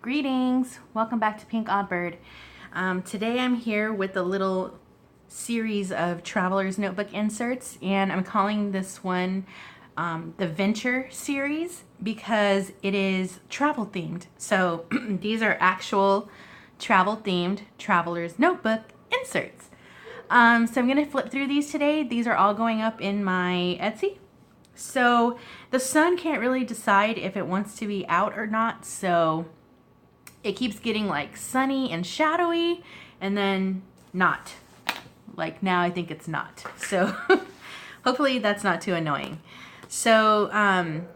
Greetings! Welcome back to Pink Oddbird. Today I'm here with a little series of Traveler's Notebook inserts, and I'm calling this one the Venture series because it is travel themed. So these are actual travel themed Traveler's Notebook inserts. So I'm going to flip through these today. These are all going up in my Etsy. So the sun can't really decide if it wants to be out or not, so it keeps getting like sunny and shadowy and then not. Like now I think it's not. So hopefully that's not too annoying. So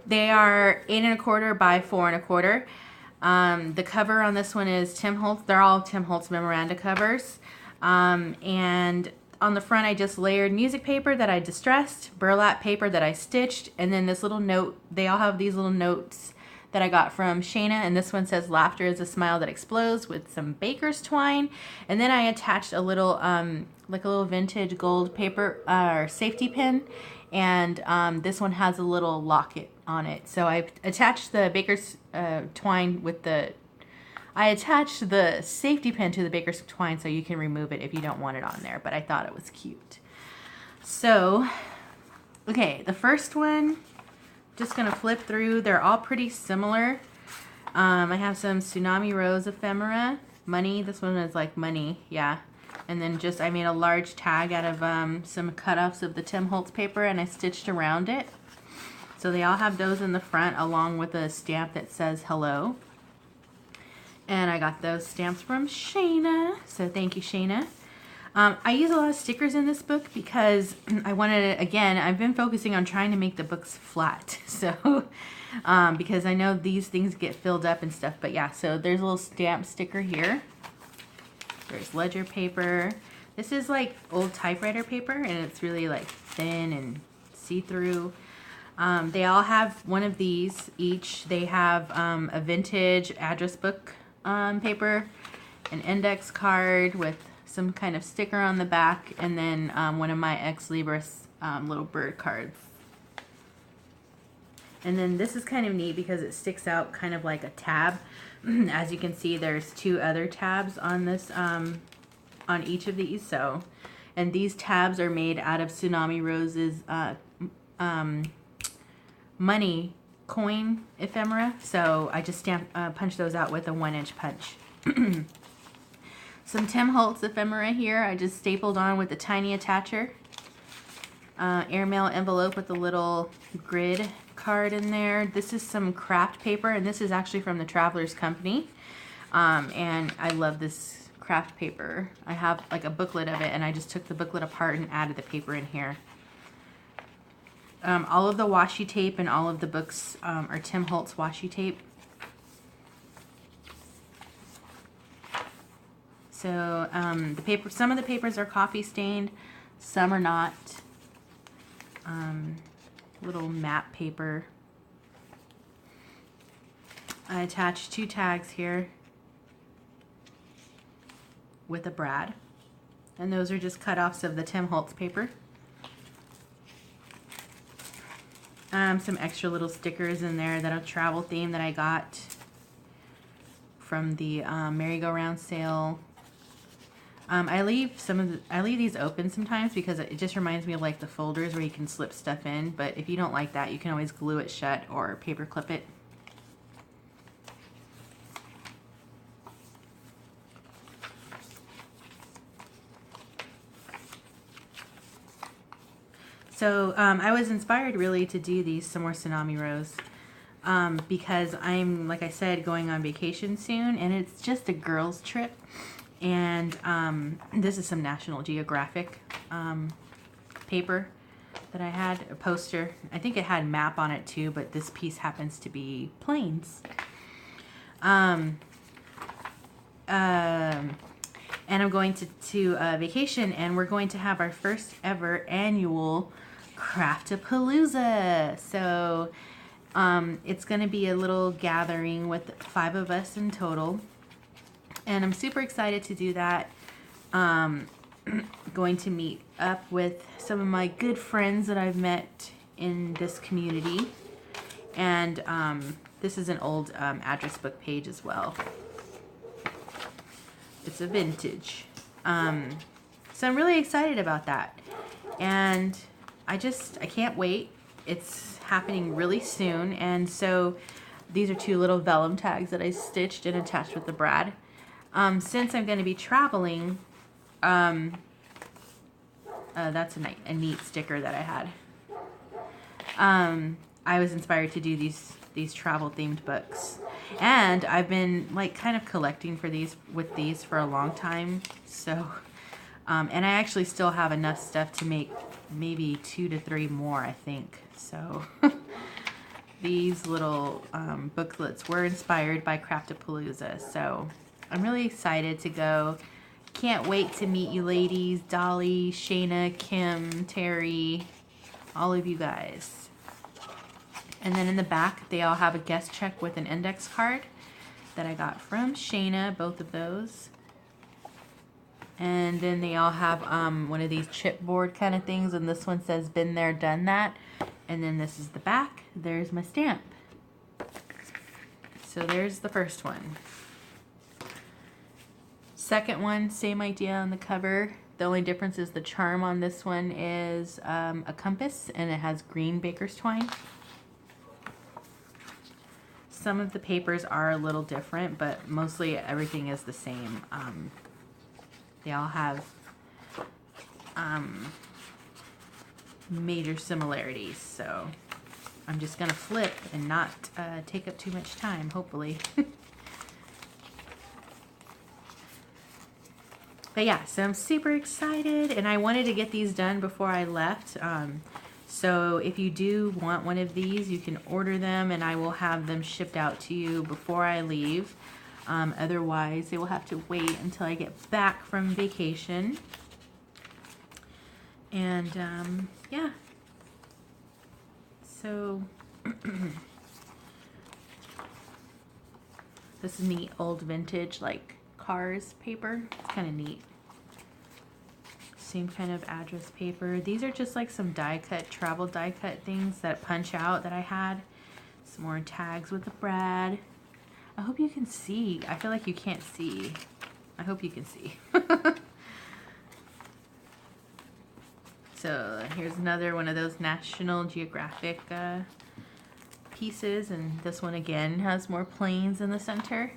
they are 8 1/4 by 4 1/4. The cover on this one is Tim Holtz. They're all Tim Holtz memoranda covers. And on the front I just layered music paper that I distressed, burlap paper that I stitched, and then this little note. They all have these little notes that I got from Shayna, and this one says laughter is a smile that explodes with some baker's twine. And then I attached a little like a little vintage gold paper or safety pin, and this one has a little locket on it. So I attached the baker's twine with the I attached the safety pin to the baker's twine so you can remove it if you don't want it on there, but I thought it was cute. So okay, the first one, just gonna flip through. They're all pretty similar. I have some Tsunami Rose ephemera, money. This one is like money, yeah. And then just I made a large tag out of some cutoffs of the Tim Holtz paper, and I stitched around it. So they all have those in the front along with a stamp that says hello. And I got those stamps from Shayna, so thank you, Shayna. I use a lot of stickers in this book because I wanted to, again, I've been focusing on trying to make the books flat. So, because I know these things get filled up and stuff. But yeah, so there's a little stamp sticker here. There's ledger paper. This is like old typewriter paper, and it's really like thin and see-through. They all have one of these each. They have a vintage address book paper, an index card with some kind of sticker on the back, and then one of my Ex Libris little bird cards. And then this is kind of neat because it sticks out kind of like a tab. As you can see, there's 2 other tabs on this on each of these. So, and these tabs are made out of Tsunami Rose's money coin ephemera. So I just punched those out with a 1-inch punch. Some Tim Holtz ephemera here. I just stapled on with a tiny attacher. Airmail envelope with a little grid card in there. This is some craft paper, and this is actually from the Travelers Company. And I love this craft paper. I have like a booklet of it, and I just took the booklet apart and added the paper in here. All of the washi tape and all of the books are Tim Holtz washi tape. So the paper, some of the papers are coffee stained, some are not. Little map paper. I attached 2 tags here with a brad, and those are just cut-offs of the Tim Holtz paper. Some extra little stickers in there that are travel theme that I got from the merry-go-round sale. I leave these open sometimes because it just reminds me of like the folders where you can slip stuff in, but if you don't like that, you can always glue it shut or paper clip it. So I was inspired really to do these some more Tsunami Rose because I'm, like I said, going on vacation soon, and it's just a girls trip. And this is some National Geographic paper that I had, a poster. I think it had map on it too, but this piece happens to be planes. And I'm going to vacation, and we're going to have our first ever annual Craftapalooza. So it's going to be a little gathering with 5 of us in total. And I'm super excited to do that. Going to meet up with some of my good friends that I've met in this community. And this is an old address book page as well. It's a vintage. So I'm really excited about that. And I can't wait. It's happening really soon. And so these are 2 little vellum tags that I stitched and attached with the brad. Since I'm going to be traveling, that's a neat sticker that I had. I was inspired to do these travel themed books, and I've been like kind of collecting for these for a long time. So, and I actually still have enough stuff to make maybe 2 to 3 more, I think. So, these little booklets were inspired by Craftapalooza. So, I'm really excited to go. Can't wait to meet you ladies, Dolly, Shayna, Kim, Terry, all of you guys. And then in the back, they all have a guest check with an index card that I got from Shayna, both of those. And then they all have one of these chipboard kind of things, and this one says, been there, done that. And then this is the back. There's my stamp. So there's the first one. Second one, same idea on the cover. The only difference is the charm on this one is a compass, and it has green baker's twine. Some of the papers are a little different, but mostly everything is the same. They all have major similarities, so I'm just gonna flip and not take up too much time, hopefully. But yeah, so I'm super excited, and I wanted to get these done before I left. So if you do want one of these, you can order them, and I will have them shipped out to you before I leave. Otherwise, they will have to wait until I get back from vacation. And yeah. So this is neat, old vintage like Cars paper. It's kind of neat. Same kind of address paper. These are just like some die cut, travel die cut things that punch out that I had. Some more tags with the brad. I hope you can see. I feel like you can't see. I hope you can see. So here's another one of those National Geographic pieces, and this one again has more planes in the center.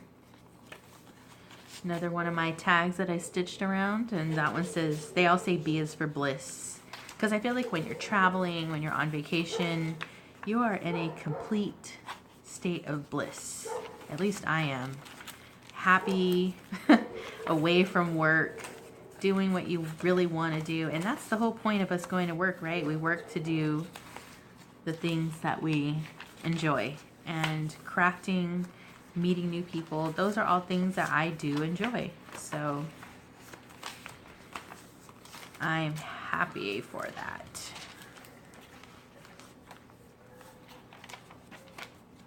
Another one of my tags that I stitched around, and that one says, they all say B is for bliss. Because I feel like when you're traveling, when you're on vacation, you are in a complete state of bliss. At least I am. Happy, away from work, doing what you really want to do. And that's the whole point of us going to work, right? We work to do the things that we enjoy. And crafting, meeting new people, those are all things that I do enjoy. So I'm happy for that.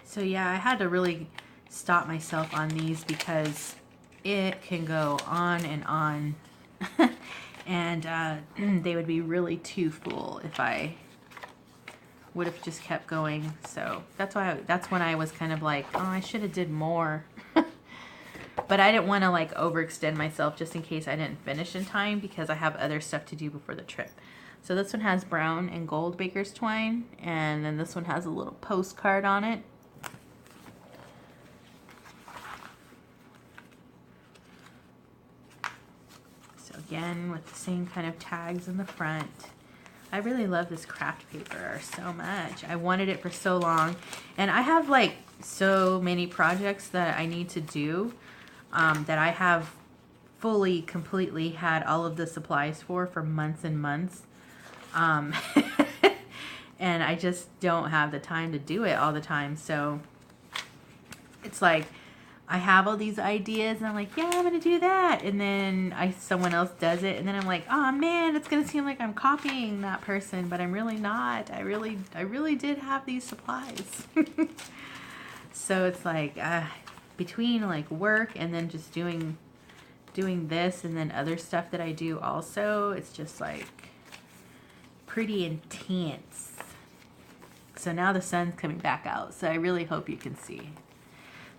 So yeah, I had to really stop myself on these because it can go on and on. And they would be really too full if I would have just kept going. So that's when I was kind of like, oh, I should have did more. But I didn't want to like overextend myself just in case I didn't finish in time, because I have other stuff to do before the trip. So this one has brown and gold baker's twine, and then this one has a little postcard on it. So again, with the same kind of tags in the front. I really love this craft paper so much. I wanted it for so long, and I have like so many projects that I need to do that I have completely had all of the supplies for months and months. And I just don't have the time to do it all the time. So it's like I have all these ideas and I'm like, yeah, I'm gonna do that, and then someone else does it, and then I'm like, oh man, it's gonna seem like I'm copying that person, but I'm really not. I really did have these supplies. So it's like between like work and then just doing this and then other stuff that I do also, it's just like pretty intense. So now the sun's coming back out, so I really hope you can see.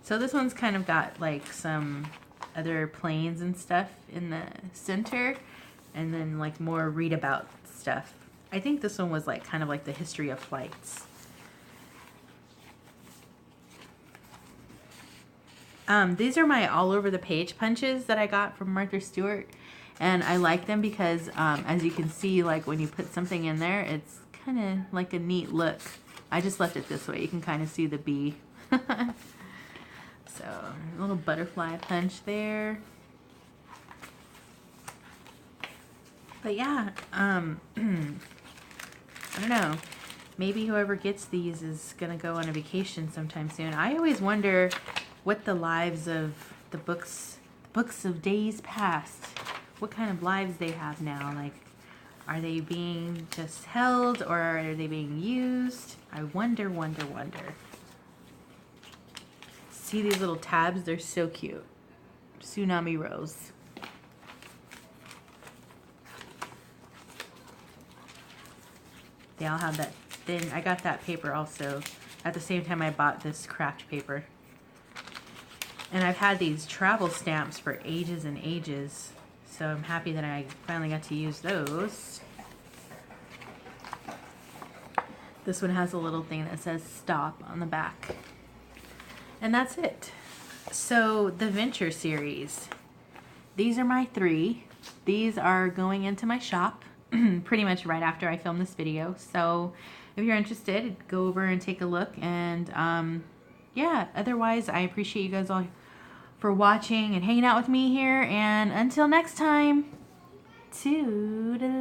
So this one's kind of got like some other planes and stuff in the center, and then like more read about stuff. I think this one was like kind of like the history of flights. These are my all over the page punches that I got from Martha Stewart, and I like them because as you can see, like when you put something in there, it's kind of like a neat look. I just left it this way. You can kind of see the bee. So a little butterfly punch there. But yeah, I don't know. Maybe whoever gets these is gonna go on a vacation sometime soon. I always wonder what the lives of the books of days past, what kind of lives they have now. Like, are they being just held, or are they being used? I wonder. See these little tabs? They're so cute. Tsunami Rose. They all have that thin. I got that paper also at the same time I bought this craft paper. And I've had these travel stamps for ages and ages, so I'm happy that I finally got to use those. This one has a little thing that says stop on the back. And that's it. So the Venture series, these are my 3. These are going into my shop pretty much right after I film this video. So if you're interested, go over and take a look. And yeah, otherwise I appreciate you guys all for watching and hanging out with me here. And until next time, toodaloo.